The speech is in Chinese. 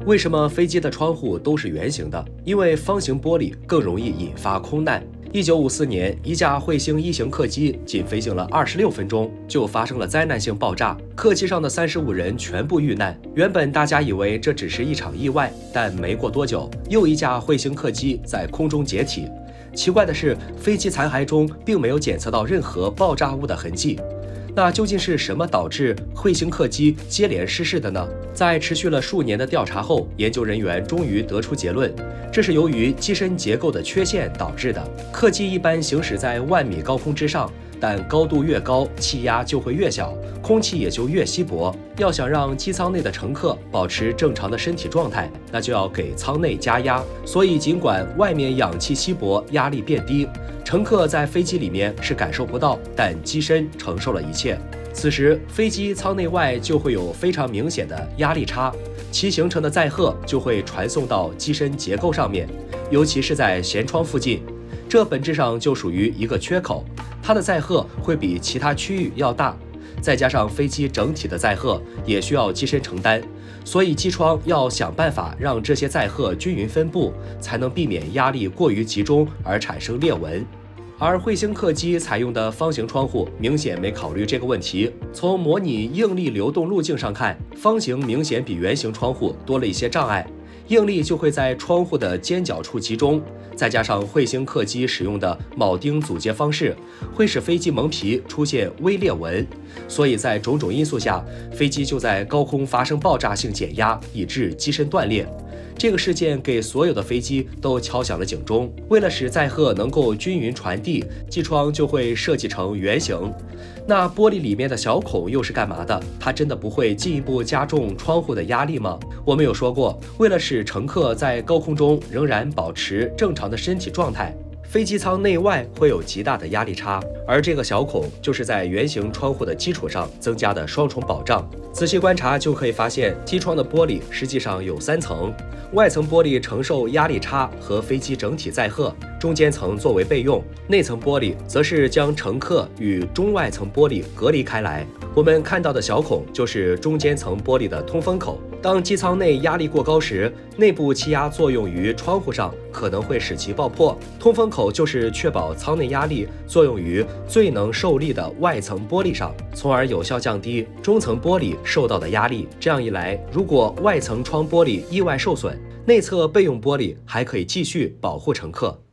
为什么飞机的窗户都是圆形的？因为方形玻璃更容易引发空难。1954年，一架彗星1型客机仅飞行了26分钟，就发生了灾难性爆炸，客机上的35人全部遇难。原本大家以为这只是一场意外，但没过多久，又一架彗星客机在空中解体。奇怪的是，飞机残骸中并没有检测到任何爆炸物的痕迹。那究竟是什么导致彗星客机接连失事的呢？在持续了数年的调查后，研究人员终于得出结论，这是由于机身结构的缺陷导致的。客机一般行驶在10000米高空之上，但高度越高，气压就会越小，空气也就越稀薄。要想让机舱内的乘客保持正常的身体状态，那就要给舱内加压。所以尽管外面氧气稀薄，压力变低，乘客在飞机里面是感受不到，但机身承受了一切。此时，飞机舱内外就会有非常明显的压力差，其形成的载荷就会传送到机身结构上面，尤其是在舷窗附近，这本质上就属于一个缺口，它的载荷会比其他区域要大，再加上飞机整体的载荷也需要机身承担，所以机窗要想办法让这些载荷均匀分布，才能避免压力过于集中而产生裂纹。而彗星客机采用的方形窗户明显没考虑这个问题。从模拟应力流动路径上看，方形明显比圆形窗户多了一些障碍，应力就会在窗户的尖角处集中，再加上彗星客机使用的铆钉组接方式，会使飞机蒙皮出现微裂纹，所以在种种因素下，飞机就在高空发生爆炸性减压，以致机身断裂。这个事件给所有的飞机都敲响了警钟。为了使载荷能够均匀传递，机窗就会设计成圆形。那玻璃里面的小孔又是干嘛的？它真的不会进一步加重窗户的压力吗？我们有说过，为了使乘客在高空中仍然保持正常的身体状态，飞机舱内外会有极大的压力差，而这个小孔就是在圆形窗户的基础上增加的双重保障。仔细观察就可以发现，机窗的玻璃实际上有3层，外层玻璃承受压力差和飞机整体载荷，中间层作为备用，内层玻璃则是将乘客与中外层玻璃隔离开来。我们看到的小孔就是中间层玻璃的通风口。当机舱内压力过高时，内部气压作用于窗户上，可能会使其爆破。通风口就是确保舱内压力作用于最能受力的外层玻璃上，从而有效降低中层玻璃受到的压力。这样一来，如果外层窗玻璃意外受损，内侧备用玻璃还可以继续保护乘客。